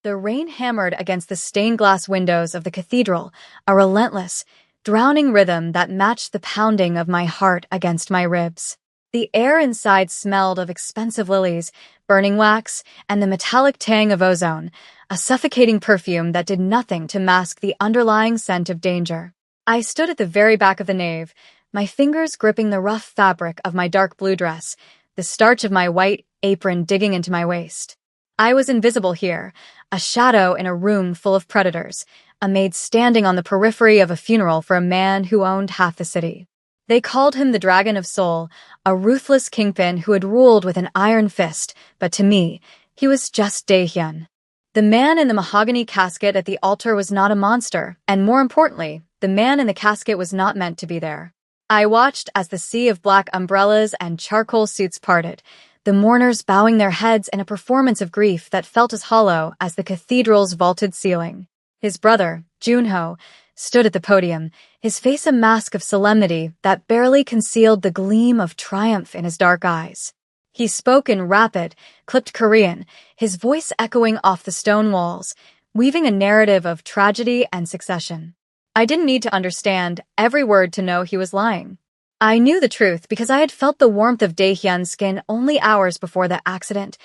The rain hammered against the stained glass windows of the cathedral, a relentless, drowning rhythm that matched the pounding of my heart against my ribs. The air inside smelled of expensive lilies, burning wax, and the metallic tang of ozone, a suffocating perfume that did nothing to mask the underlying scent of danger. I stood at the very back of the nave, my fingers gripping the rough fabric of my dark blue dress, the starch of my white apron digging into my waist. I was invisible here, a shadow in a room full of predators, a maid standing on the periphery of a funeral for a man who owned half the city. They called him the Dragon of Soul, a ruthless kingpin who had ruled with an iron fist, but to me, he was just Daehyun. The man in the mahogany casket at the altar was not a monster, and more importantly, the man in the casket was not meant to be there. I watched as the sea of black umbrellas and charcoal suits parted, the mourners bowing their heads in a performance of grief that felt as hollow as the cathedral's vaulted ceiling. His brother, Junho, stood at the podium, his face a mask of solemnity that barely concealed the gleam of triumph in his dark eyes. He spoke in rapid, clipped Korean, his voice echoing off the stone walls, weaving a narrative of tragedy and succession. I didn't need to understand every word to know he was lying. I knew the truth because I had felt the warmth of Daehyun's skin only hours before the accident.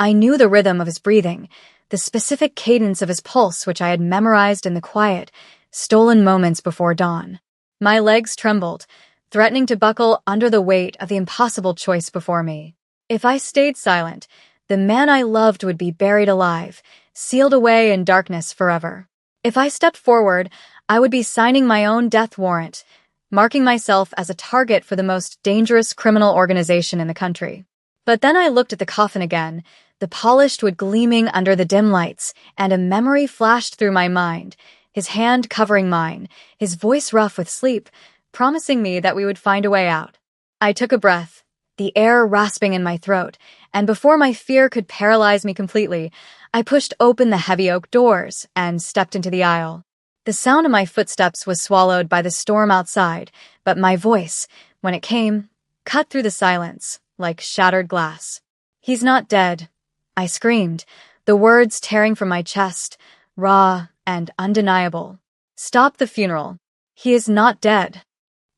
I knew the rhythm of his breathing, the specific cadence of his pulse which I had memorized in the quiet, stolen moments before dawn. My legs trembled, threatening to buckle under the weight of the impossible choice before me. If I stayed silent, the man I loved would be buried alive, sealed away in darkness forever. If I stepped forward, I would be signing my own death warrant, marking myself as a target for the most dangerous criminal organization in the country. But then I looked at the coffin again, the polished wood gleaming under the dim lights, and a memory flashed through my mind, his hand covering mine, his voice rough with sleep, promising me that we would find a way out. I took a breath, the air rasping in my throat, and before my fear could paralyze me completely, I pushed open the heavy oak doors and stepped into the aisle. The sound of my footsteps was swallowed by the storm outside, but my voice, when it came, cut through the silence like shattered glass. "He's not dead," I screamed, the words tearing from my chest, raw and undeniable. "Stop the funeral. He is not dead."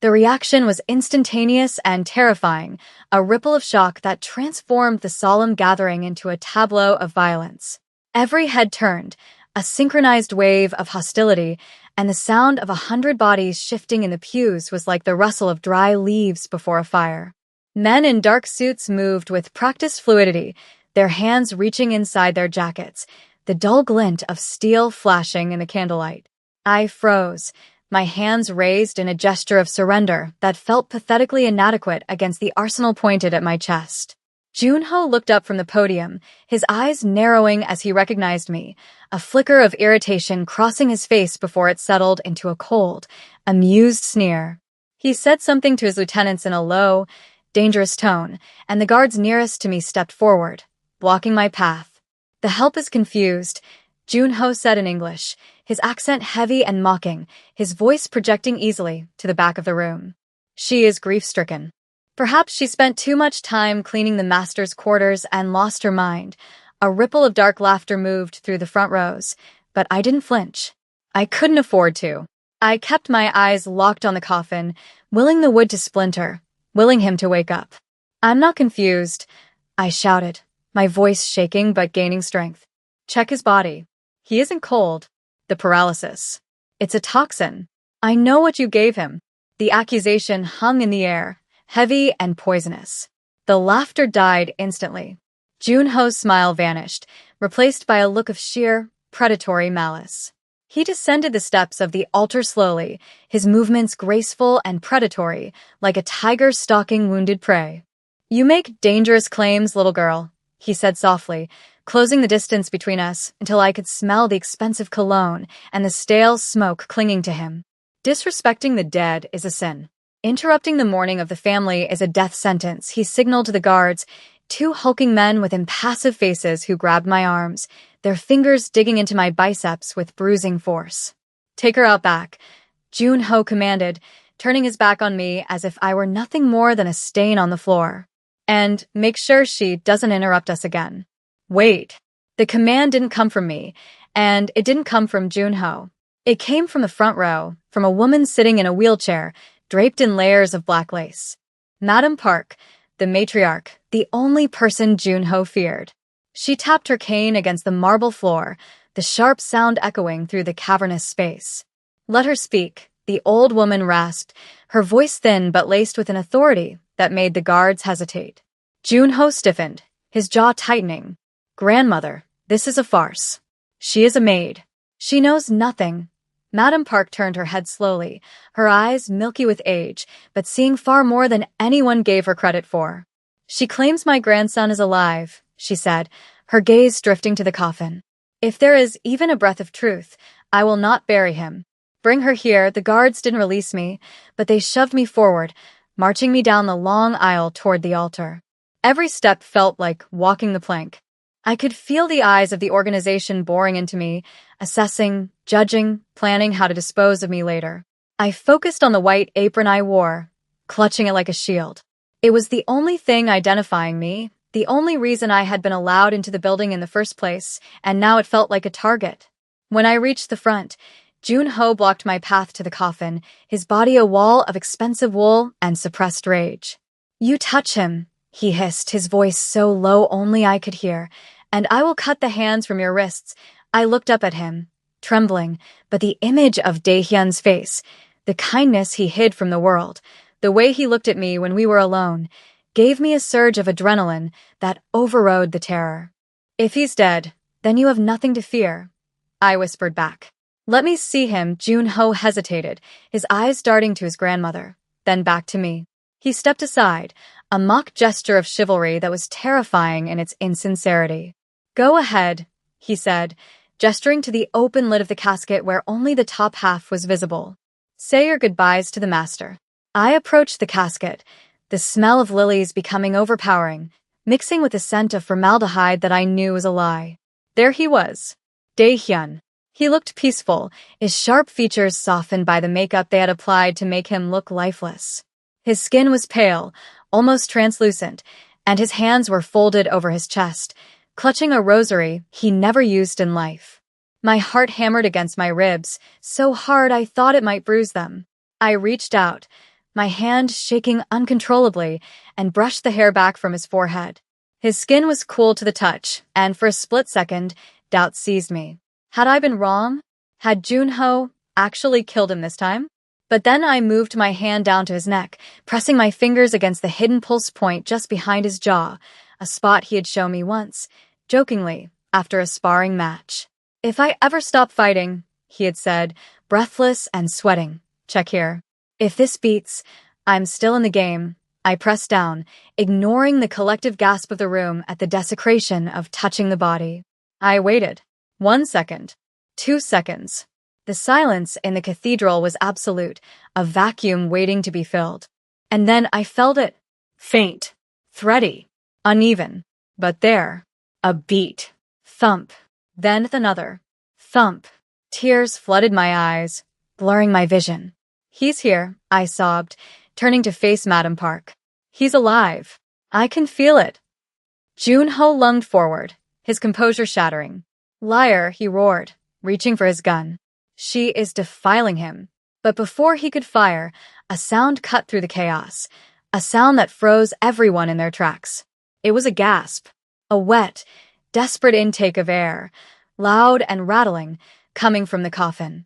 The reaction was instantaneous and terrifying, a ripple of shock that transformed the solemn gathering into a tableau of violence. Every head turned, a synchronized wave of hostility, and the sound of 100 bodies shifting in the pews was like the rustle of dry leaves before a fire. Men in dark suits moved with practiced fluidity, their hands reaching inside their jackets, the dull glint of steel flashing in the candlelight. I froze, my hands raised in a gesture of surrender that felt pathetically inadequate against the arsenal pointed at my chest. Junho looked up from the podium, his eyes narrowing as he recognized me, a flicker of irritation crossing his face before it settled into a cold, amused sneer. He said something to his lieutenants in a low, dangerous tone, and the guards nearest to me stepped forward, blocking my path. "The help is confused," Junho said in English, his accent heavy and mocking, his voice projecting easily to the back of the room. "She is grief-stricken. Perhaps she spent too much time cleaning the master's quarters and lost her mind." A ripple of dark laughter moved through the front rows, but I didn't flinch. I couldn't afford to. I kept my eyes locked on the coffin, willing the wood to splinter, willing him to wake up. "I'm not confused," I shouted, my voice shaking but gaining strength. "Check his body. He isn't cold. The paralysis. It's a toxin. I know what you gave him." The accusation hung in the air, heavy and poisonous. The laughter died instantly. Junho's smile vanished, replaced by a look of sheer, predatory malice. He descended the steps of the altar slowly, his movements graceful and predatory, like a tiger stalking wounded prey. "You make dangerous claims, little girl," he said softly, closing the distance between us until I could smell the expensive cologne and the stale smoke clinging to him. "Disrespecting the dead is a sin. Interrupting the mourning of the family is a death sentence," he signaled to the guards, two hulking men with impassive faces who grabbed my arms, their fingers digging into my biceps with bruising force. "Take her out back," Junho commanded, turning his back on me as if I were nothing more than a stain on the floor. "And make sure she doesn't interrupt us again." "Wait." The command didn't come from me, and it didn't come from Junho. It came from the front row, from a woman sitting in a wheelchair, draped in layers of black lace. Madame Park, the matriarch, the only person Junho feared. She tapped her cane against the marble floor, the sharp sound echoing through the cavernous space. "Let her speak," the old woman rasped, her voice thin but laced with an authority that made the guards hesitate. Junho stiffened, his jaw tightening. "Grandmother, this is a farce. She is a maid. She knows nothing." Madame Park turned her head slowly, her eyes milky with age, but seeing far more than anyone gave her credit for. "She claims my grandson is alive," she said, her gaze drifting to the coffin. "If there is even a breath of truth, I will not bury him. Bring her here." The guards didn't release me, but they shoved me forward, marching me down the long aisle toward the altar. Every step felt like walking the plank. I could feel the eyes of the organization boring into me, assessing, judging, planning how to dispose of me later. I focused on the white apron I wore, clutching it like a shield. It was the only thing identifying me, the only reason I had been allowed into the building in the first place, and now it felt like a target. When I reached the front, Junho blocked my path to the coffin, his body a wall of expensive wool and suppressed rage. "You touch him," he hissed, his voice so low only I could hear, "and I will cut the hands from your wrists." I looked up at him, trembling, but the image of Daehyun's face, the kindness he hid from the world, the way he looked at me when we were alone, gave me a surge of adrenaline that overrode the terror. "If he's dead, then you have nothing to fear," I whispered back. "Let me see him." Junho hesitated, his eyes darting to his grandmother, then back to me. He stepped aside, a mock gesture of chivalry that was terrifying in its insincerity. "Go ahead," he said, gesturing to the open lid of the casket where only the top half was visible. "Say your goodbyes to the master." I approached the casket, the smell of lilies becoming overpowering, mixing with the scent of formaldehyde that I knew was a lie. There he was, Daehyun. He looked peaceful, his sharp features softened by the makeup they had applied to make him look lifeless. His skin was pale, almost translucent, and his hands were folded over his chest, clutching a rosary he never used in life. My heart hammered against my ribs, so hard I thought it might bruise them. I reached out, my hand shaking uncontrollably, and brushed the hair back from his forehead. His skin was cool to the touch, and for a split second, doubt seized me. Had I been wrong? Had Junho actually killed him this time? But then I moved my hand down to his neck, pressing my fingers against the hidden pulse point just behind his jaw, a spot he had shown me once, jokingly, after a sparring match. "If I ever stop fighting," he had said, breathless and sweating, "check here. If this beats, I'm still in the game." I pressed down, ignoring the collective gasp of the room at the desecration of touching the body. I waited. 1 second. 2 seconds. The silence in the cathedral was absolute, a vacuum waiting to be filled. And then I felt it. Faint. Thready. Uneven. But there. A beat. Thump. Then another. Thump. Tears flooded my eyes, blurring my vision. "He's here," I sobbed, turning to face Madame Park. "He's alive. I can feel it." Junho lunged forward, his composure shattering. "Liar," he roared, reaching for his gun. "She is defiling him." But before he could fire, a sound cut through the chaos, a sound that froze everyone in their tracks. It was a gasp, a wet, desperate intake of air, loud and rattling, coming from the coffin.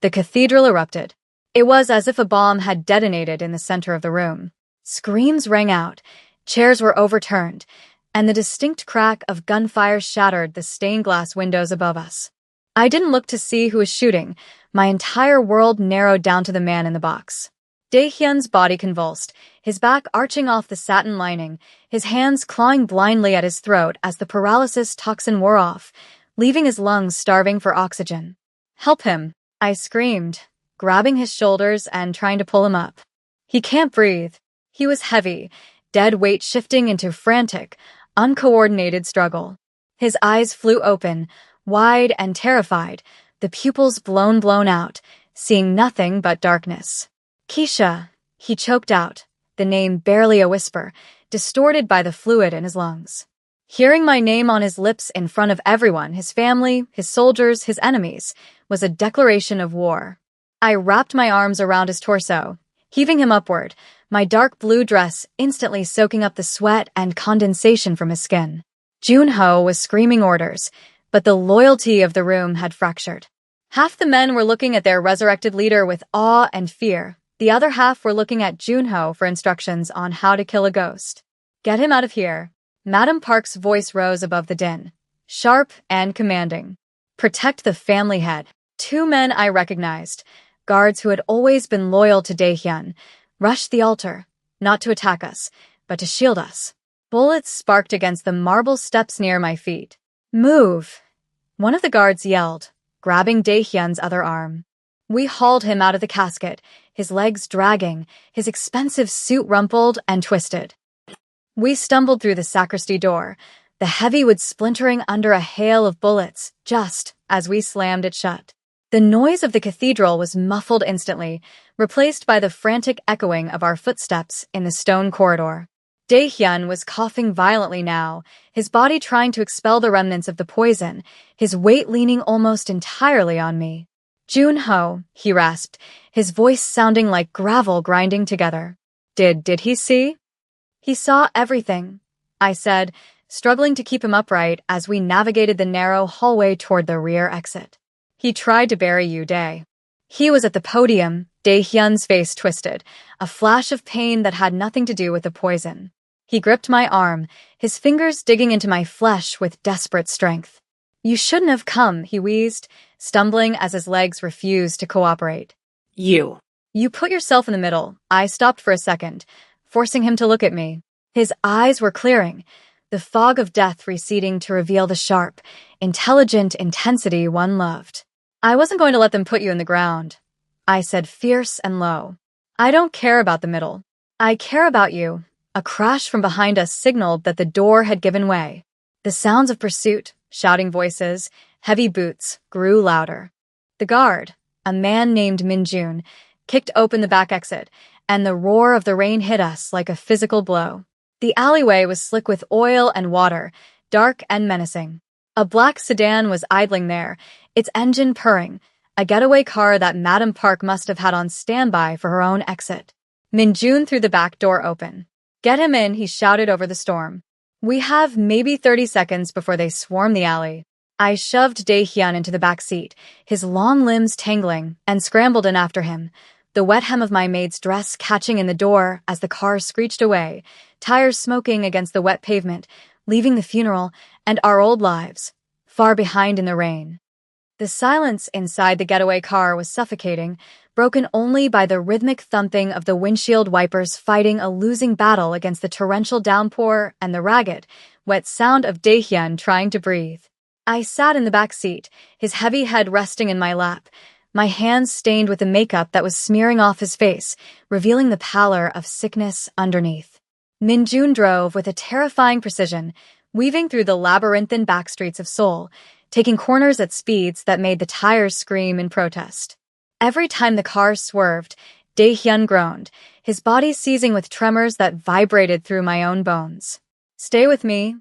The cathedral erupted. It was as if a bomb had detonated in the center of the room. Screams rang out, chairs were overturned, and the distinct crack of gunfire shattered the stained glass windows above us. I didn't look to see who was shooting. My entire world narrowed down to the man in the box. Daehyun's body convulsed, his back arching off the satin lining, his hands clawing blindly at his throat as the paralysis toxin wore off, leaving his lungs starving for oxygen. "Help him," I screamed, grabbing his shoulders and trying to pull him up. "He can't breathe." He was heavy, dead weight shifting into frantic, uncoordinated struggle. His eyes flew open, wide and terrified, the pupils blown out, seeing nothing but darkness. "Keisha," he choked out, the name barely a whisper, distorted by the fluid in his lungs. Hearing my name on his lips in front of everyone, his family, his soldiers, his enemies, was a declaration of war. I wrapped my arms around his torso, heaving him upward, my dark blue dress instantly soaking up the sweat and condensation from his skin. Junho was screaming orders, but the loyalty of the room had fractured. Half the men were looking at their resurrected leader with awe and fear. The other half were looking at Junho for instructions on how to kill a ghost. "Get him out of here." Madam Park's voice rose above the din, sharp and commanding. "Protect the family head." Two men I recognized, guards who had always been loyal to Daehyun, rushed the altar, not to attack us, but to shield us. Bullets sparked against the marble steps near my feet. "Move!" One of the guards yelled, grabbing Daehyun's other arm. We hauled him out of the casket, his legs dragging, his expensive suit rumpled and twisted. We stumbled through the sacristy door, the heavy wood splintering under a hail of bullets, just as we slammed it shut. The noise of the cathedral was muffled instantly, replaced by the frantic echoing of our footsteps in the stone corridor. Daehyun was coughing violently now, his body trying to expel the remnants of the poison, his weight leaning almost entirely on me. "Junho," he rasped, his voice sounding like gravel grinding together. Did he see?" "He saw everything," I said, struggling to keep him upright as we navigated the narrow hallway toward the rear exit. "He tried to bury you, Dae." He was at the podium, Daehyun's face twisted, a flash of pain that had nothing to do with the poison. He gripped my arm, his fingers digging into my flesh with desperate strength. "You shouldn't have come," he wheezed, stumbling as his legs refused to cooperate. You put yourself in the middle." I stopped for a second, forcing him to look at me. His eyes were clearing, the fog of death receding to reveal the sharp, intelligent intensity one loved. "I wasn't going to let them put you in the ground," I said, fierce and low. "I don't care about the middle. I care about you." A crash from behind us signaled that the door had given way. The sounds of pursuit, shouting voices, heavy boots, grew louder. The guard, a man named Minjun, kicked open the back exit, and the roar of the rain hit us like a physical blow. The alleyway was slick with oil and water, dark and menacing. A black sedan was idling there, its engine purring, a getaway car that Madam Park must have had on standby for her own exit. Minjun threw the back door open. "Get him in," he shouted over the storm. "We have maybe 30 seconds before they swarm the alley." I shoved Daehyun into the back seat, his long limbs tangling, and scrambled in after him, the wet hem of my maid's dress catching in the door as the car screeched away, tires smoking against the wet pavement, leaving the funeral and our old lives far behind in the rain. The silence inside the getaway car was suffocating, broken only by the rhythmic thumping of the windshield wipers fighting a losing battle against the torrential downpour and the ragged, wet sound of Daehyun trying to breathe. I sat in the back seat, his heavy head resting in my lap, my hands stained with the makeup that was smearing off his face, revealing the pallor of sickness underneath. Minjun drove with a terrifying precision, weaving through the labyrinthine backstreets of Seoul, taking corners at speeds that made the tires scream in protest. Every time the car swerved, Daehyun groaned, his body seizing with tremors that vibrated through my own bones. "Stay with me,"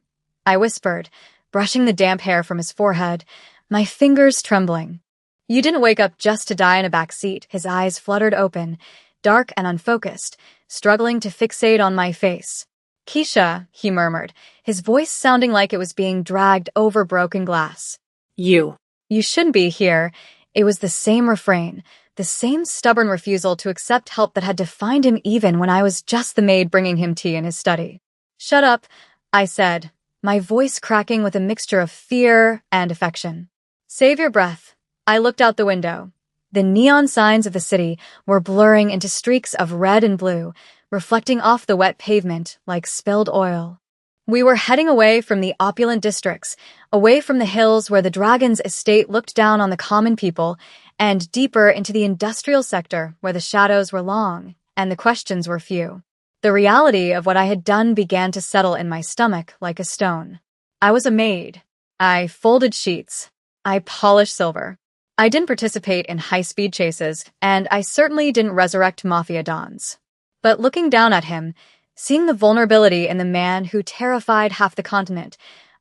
I whispered, brushing the damp hair from his forehead, my fingers trembling. "You didn't wake up just to die in a back seat." His eyes fluttered open, dark and unfocused, struggling to fixate on my face. "Keisha," he murmured, his voice sounding like it was being dragged over broken glass. You shouldn't be here." It was the same refrain, the same stubborn refusal to accept help that had defined him even when I was just the maid bringing him tea in his study. "Shut up," I said, my voice cracking with a mixture of fear and affection. "Save your breath." I looked out the window. The neon signs of the city were blurring into streaks of red and blue, reflecting off the wet pavement like spilled oil. We were heading away from the opulent districts, away from the hills where the dragon's estate looked down on the common people, and deeper into the industrial sector where the shadows were long and the questions were few. The reality of what I had done began to settle in my stomach like a stone. I was a maid. I folded sheets. I polished silver. I didn't participate in high-speed chases, and I certainly didn't resurrect Mafia dons. But looking down at him, Seeing the vulnerability in the man who terrified half the continent,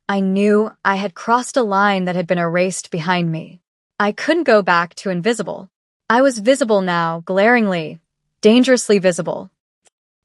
I knew I had crossed a line that had been erased behind me. I couldn't go back to invisible. I was visible now, glaringly, dangerously visible.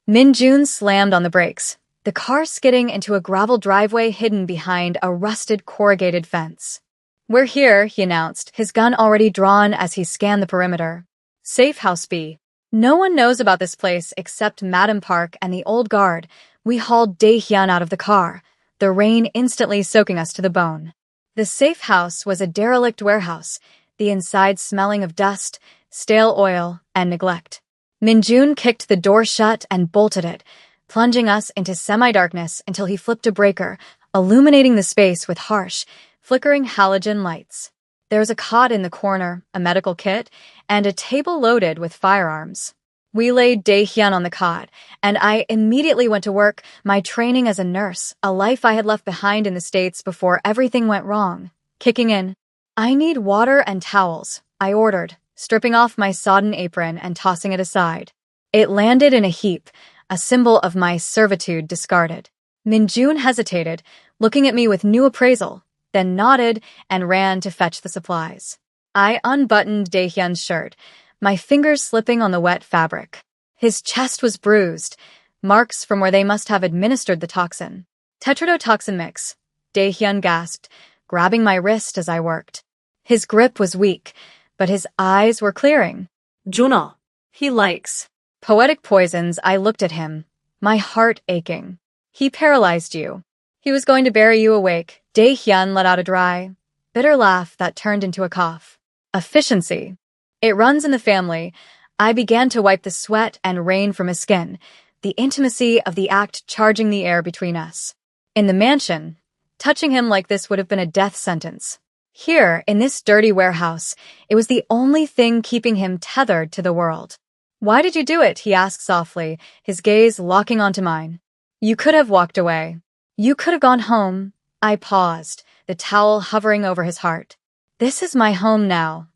Min-jun slammed on the brakes, the car skidding into a gravel driveway hidden behind a rusted corrugated fence. "We're here," he announced, his gun already drawn as he scanned the perimeter. "Safe House B. No one knows about this place except Madam Park and the old guard." We hauled Dae-hyun out of the car, the rain instantly soaking us to the bone. The safe house was a derelict warehouse, the inside smelling of dust, stale oil, and neglect. Min-jun kicked the door shut and bolted it, plunging us into semi-darkness until he flipped a breaker, illuminating the space with harsh, flickering halogen lights. There was a cot in the corner, a medical kit, and a table loaded with firearms. We laid Dae-hyun on the cot, and I immediately went to work, my training as a nurse, a life I had left behind in the States before everything went wrong, kicking in. "I need water and towels," I ordered, stripping off my sodden apron and tossing it aside. It landed in a heap, a symbol of my servitude discarded. Min-jun hesitated, looking at me with new appraisal, then nodded and ran to fetch the supplies. I unbuttoned Dae-hyun's shirt, my fingers slipping on the wet fabric. His chest was bruised, marks from where they must have administered the toxin. "Tetrodotoxin mix," Dae-hyun gasped, grabbing my wrist as I worked. His grip was weak, but his eyes were clearing. "Junah, he likes "Poetic poisons." I looked at him, my heart aching. "He paralyzed you. He was going to bury you awake." Dae-hyun let out a dry, bitter laugh that turned into a cough. "Efficiency. It runs in the family." I began to wipe the sweat and rain from his skin, the intimacy of the act charging the air between us. In the mansion, touching him like this would have been a death sentence. Here, in this dirty warehouse, it was the only thing keeping him tethered to the world. "Why did you do it?" he asked softly, his gaze locking onto mine. "You could have walked away. You could have gone home." I paused, the towel hovering over his heart. "This is my home now,"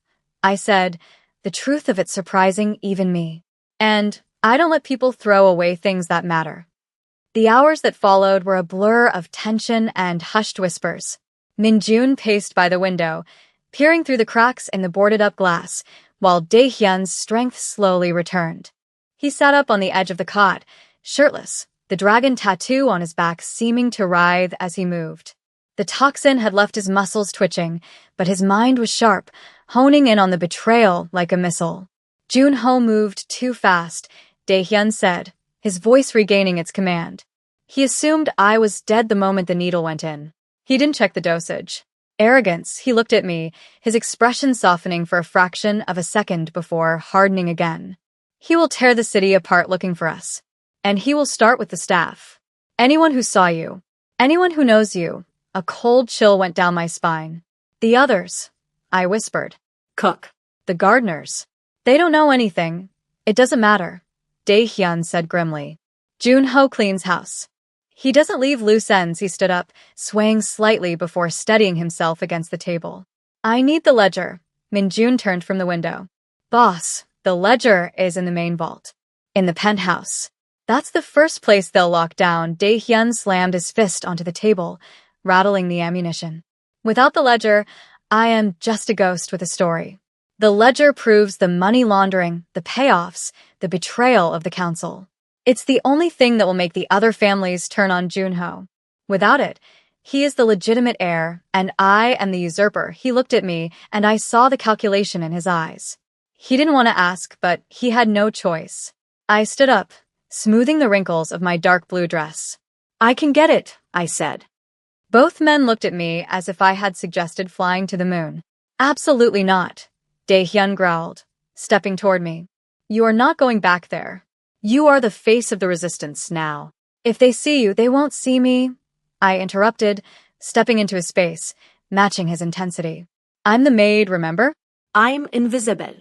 I said, the truth of it surprising even me. "And I don't let people throw away things that matter." The hours that followed were a blur of tension and hushed whispers. Min-jun paced by the window, peering through the cracks in the boarded-up glass, while Dae-hyun's strength slowly returned. He sat up on the edge of the cot, shirtless, the dragon tattoo on his back seeming to writhe as he moved. The toxin had left his muscles twitching, but his mind was sharp, honing in on the betrayal like a missile. "Junho moved too fast," Dae-hyun said, his voice regaining its command. "He assumed I was dead the moment the needle went in. He didn't check the dosage." Arrogance, he looked at me, his expression softening for a fraction of a second before hardening again. "He will tear the city apart looking for us. And he will start with the staff. Anyone who saw you. Anyone who knows you." A cold chill went down my spine. "The others," I whispered. Cook. "The gardeners. They don't know anything. It doesn't matter," Dae-hyun said grimly. "Junho cleans house. He doesn't leave loose ends." He stood up, swaying slightly before steadying himself against the table. "I need the ledger." Min-jun turned from the window. "Boss, the ledger is in the main vault. In the penthouse. That's the first place they'll lock down." Dae-hyun slammed his fist onto the table, rattling the ammunition. "Without the ledger, I am just a ghost with a story. The ledger proves the money laundering, the payoffs, the betrayal of the council. It's the only thing that will make the other families turn on Junho. Without it, he is the legitimate heir, and I am the usurper." He looked at me, and I saw the calculation in his eyes. He didn't want to ask, but he had no choice. I stood up, smoothing the wrinkles of my dark blue dress. "I can get it," I said. Both men looked at me as if I had suggested flying to the moon. "Absolutely not," Dae-hyun growled, stepping toward me. "You are not going back there. You are the face of the resistance now. If they see you, they won't see me," I interrupted, stepping into his space, matching his intensity. "I'm the maid, remember? I'm invisible.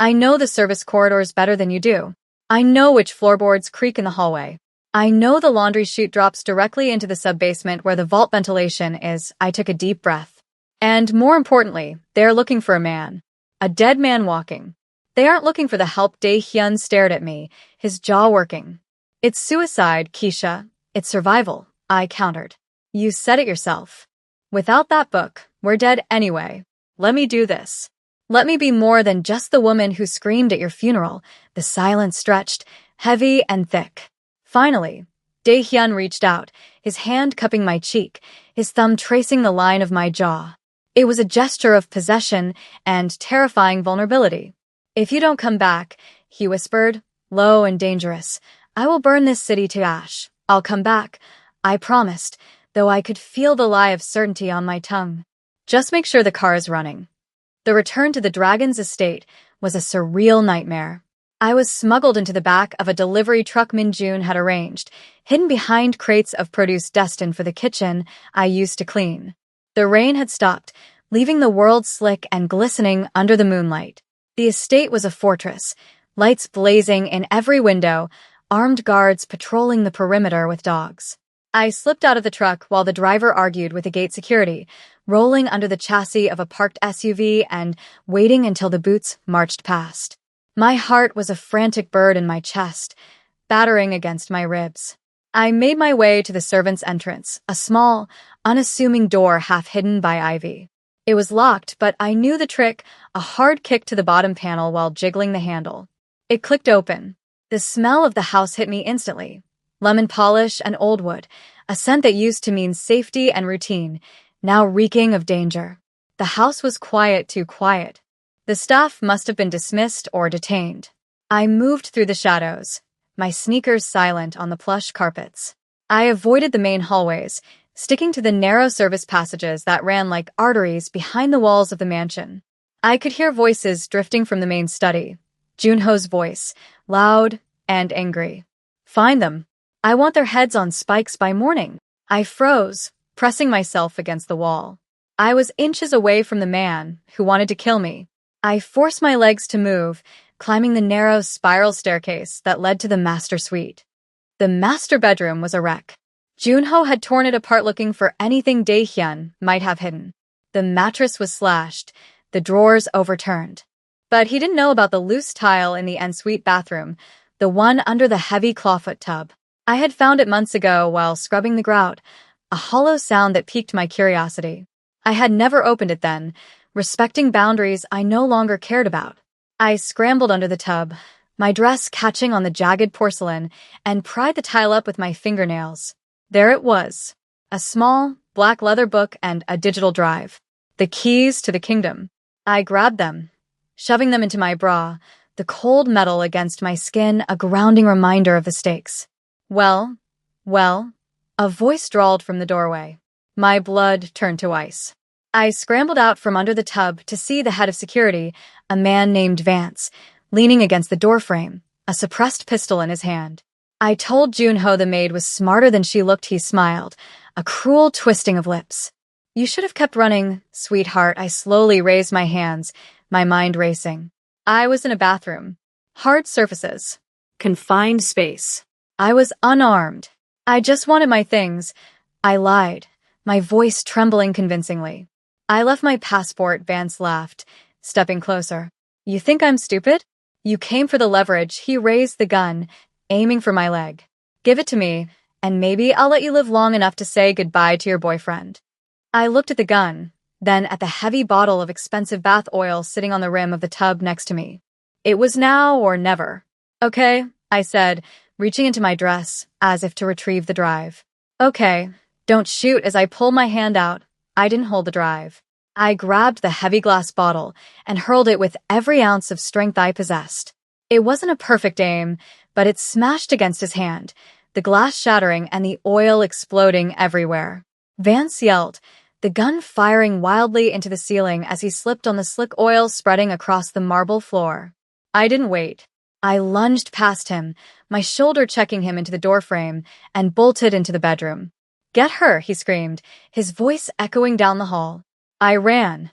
I know the service corridors better than you do. I know which floorboards creak in the hallway. I know the laundry chute drops directly into the sub-basement where the vault ventilation is." I took a deep breath. "And more importantly, they're looking for a man. A dead man walking. They aren't looking for the help." Dae-hyun stared at me, his jaw working. It's suicide, Keisha. It's survival, I countered. You said it yourself. Without that book, we're dead anyway. Let me do this. Let me be more than just the woman who screamed at your funeral. The silence stretched, heavy and thick. Finally, Dae-hyun reached out, his hand cupping my cheek, his thumb tracing the line of my jaw. It was a gesture of possession and terrifying vulnerability. If you don't come back, he whispered, low and dangerous, I will burn this city to ash. I'll come back, I promised, though I could feel the lie of certainty on my tongue. Just make sure the car is running. The return to the dragon's estate was a surreal nightmare. I was smuggled into the back of a delivery truck Min-jun had arranged, hidden behind crates of produce destined for the kitchen I used to clean. The rain had stopped, leaving the world slick and glistening under the moonlight. The estate was a fortress, lights blazing in every window, armed guards patrolling the perimeter with dogs. I slipped out of the truck while the driver argued with the gate security, rolling under the chassis of a parked SUV and waiting until the boots marched past. My heart was a frantic bird in my chest, battering against my ribs. I made my way to the servants' entrance, a small, unassuming door half hidden by ivy. It was locked, but I knew the trick, a hard kick to the bottom panel while jiggling the handle. It clicked open. The smell of the house hit me instantly. Lemon polish and old wood, a scent that used to mean safety and routine, now reeking of danger. The house was quiet, too quiet. The staff must have been dismissed or detained. I moved through the shadows, my sneakers silent on the plush carpets. I avoided the main hallways, sticking to the narrow service passages that ran like arteries behind the walls of the mansion. I could hear voices drifting from the main study. Junho's voice, loud and angry. Find them. I want their heads on spikes by morning. I froze, pressing myself against the wall. I was inches away from the man who wanted to kill me. I forced my legs to move, climbing the narrow spiral staircase that led to the master suite. The master bedroom was a wreck. Junho had torn it apart looking for anything Dae-hyun might have hidden. The mattress was slashed, the drawers overturned. But he didn't know about the loose tile in the ensuite bathroom, the one under the heavy clawfoot tub. I had found it months ago while scrubbing the grout, a hollow sound that piqued my curiosity. I had never opened it then, respecting boundaries I no longer cared about. I scrambled under the tub, my dress catching on the jagged porcelain, and pried the tile up with my fingernails. There it was, a small, black leather book and a digital drive. The keys to the kingdom. I grabbed them, shoving them into my bra, the cold metal against my skin a grounding reminder of the stakes. Well, a voice drawled from the doorway. My blood turned to ice. I scrambled out from under the tub to see the head of security, a man named Vance, leaning against the doorframe, a suppressed pistol in his hand. I told Junho the maid was smarter than she looked. He smiled, a cruel twisting of lips. You should have kept running, sweetheart. I slowly raised my hands, my mind racing. I was in a bathroom. Hard surfaces. Confined space. I was unarmed. I just wanted my things. I lied, my voice trembling convincingly. I left my passport, Vance laughed, stepping closer. You think I'm stupid? You came for the leverage. He raised the gun, aiming for my leg. Give it to me, and maybe I'll let you live long enough to say goodbye to your boyfriend. I looked at the gun, then at the heavy bottle of expensive bath oil sitting on the rim of the tub next to me. It was now or never. Okay, I said, reaching into my dress, as if to retrieve the drive. Okay, don't shoot. As I pulled my hand out, I didn't hold the drive. I grabbed the heavy glass bottle and hurled it with every ounce of strength I possessed. It wasn't a perfect aim, but it smashed against his hand, the glass shattering and the oil exploding everywhere. Vance yelled, the gun firing wildly into the ceiling as he slipped on the slick oil spreading across the marble floor. I didn't wait. I lunged past him, my shoulder checking him into the doorframe, and bolted into the bedroom. Get her, he screamed, his voice echoing down the hall. I ran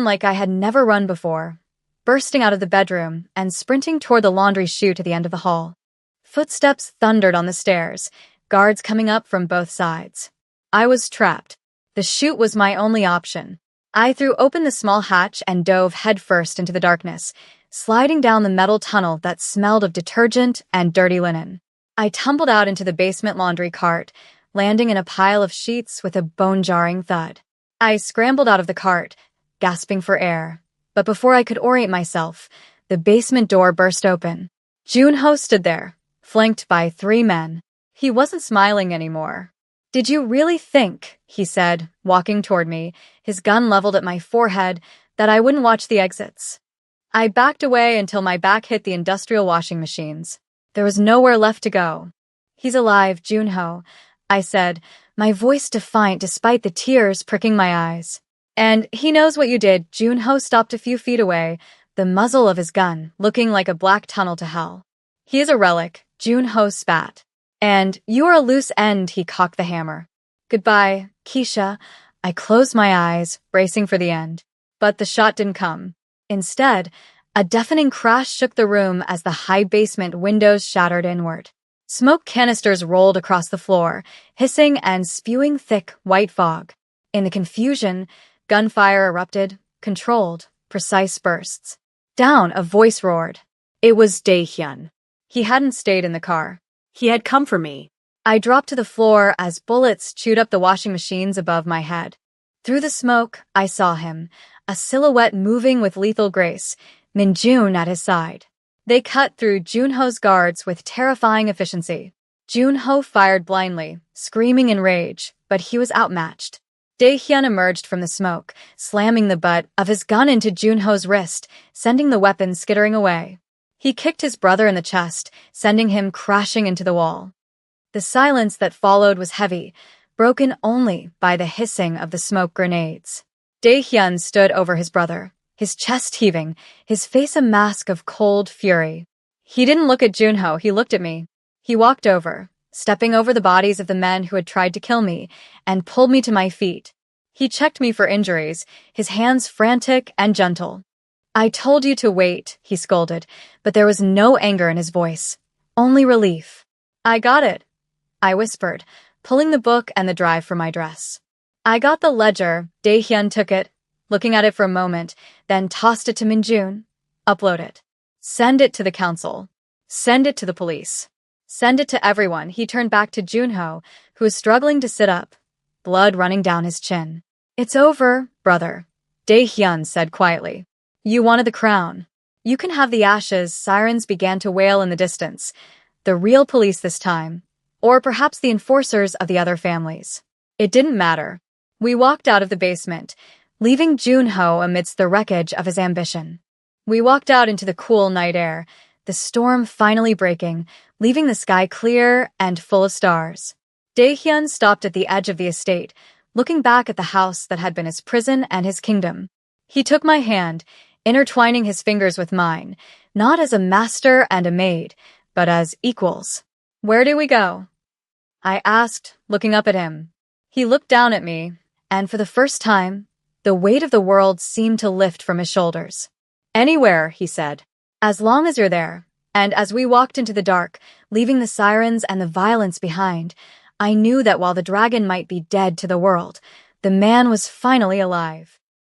like I had never run before, bursting out of the bedroom and sprinting toward the laundry chute at the end of the hall. Footsteps thundered on the stairs, guards coming up from both sides. I was trapped. The chute was my only option. I threw open the small hatch and dove headfirst into the darkness, sliding down the metal tunnel that smelled of detergent and dirty linen. I tumbled out into the basement laundry cart, landing in a pile of sheets with a bone-jarring thud. I scrambled out of the cart, gasping for air. But before I could orient myself, the basement door burst open. Junho stood there, flanked by 3 men. He wasn't smiling anymore. "Did you really think," he said, walking toward me, his gun leveled at my forehead, "that I wouldn't watch the exits?" I backed away until my back hit the industrial washing machines. There was nowhere left to go. "He's alive, Junho," I said, my voice defiant despite the tears pricking my eyes. "And he knows what you did." Junho stopped a few feet away, the muzzle of his gun looking like a black tunnel to hell. "He is a relic," Junho spat. "And you are a loose end," he cocked the hammer. "Goodbye, Keisha." I closed my eyes, bracing for the end. But the shot didn't come. Instead, a deafening crash shook the room as the high basement windows shattered inward. Smoke canisters rolled across the floor, hissing and spewing thick, white fog. In the confusion, gunfire erupted, controlled, precise bursts. Down, a voice roared. It was Dae-hyun. He hadn't stayed in the car. He had come for me. I dropped to the floor as bullets chewed up the washing machines above my head. Through the smoke, I saw him, a silhouette moving with lethal grace, Min-jun at his side. They cut through Junho's guards with terrifying efficiency. Junho fired blindly, screaming in rage, but he was outmatched. Dae-hyun emerged from the smoke, slamming the butt of his gun into Junho's wrist, sending the weapon skittering away. He kicked his brother in the chest, sending him crashing into the wall. The silence that followed was heavy, broken only by the hissing of the smoke grenades. Dae-hyun stood over his brother, his chest heaving, his face a mask of cold fury. He didn't look at Junho, he looked at me. He walked over, stepping over the bodies of the men who had tried to kill me, and pulled me to my feet. He checked me for injuries, his hands frantic and gentle. "I told you to wait," he scolded, but there was no anger in his voice, only relief. "I got it," I whispered, pulling the book and the drive from my dress. "I got the ledger." Dae-hyun took it, looking at it for a moment, then tossed it to Min-jun. "Upload it. Send it to the council. Send it to the police. Send it to everyone." He turned back to Junho, who was struggling to sit up, blood running down his chin. "It's over, brother," Dae-hyun said quietly. "You wanted the crown. You can have the ashes." Sirens began to wail in the distance. The real police this time, or perhaps the enforcers of the other families. It didn't matter. We walked out of the basement, leaving Junho amidst the wreckage of his ambition. We walked out into the cool night air, the storm finally breaking, leaving the sky clear and full of stars. Dae-hyun stopped at the edge of the estate, looking back at the house that had been his prison and his kingdom. He took my hand, intertwining his fingers with mine, not as a master and a maid, but as equals. "Where do we go?" I asked, looking up at him. He looked down at me, and for the first time, the weight of the world seemed to lift from his shoulders. "Anywhere," he said, "as long as you're there." And as we walked into the dark, leaving the sirens and the violence behind, I knew that while the dragon might be dead to the world, the man was finally alive.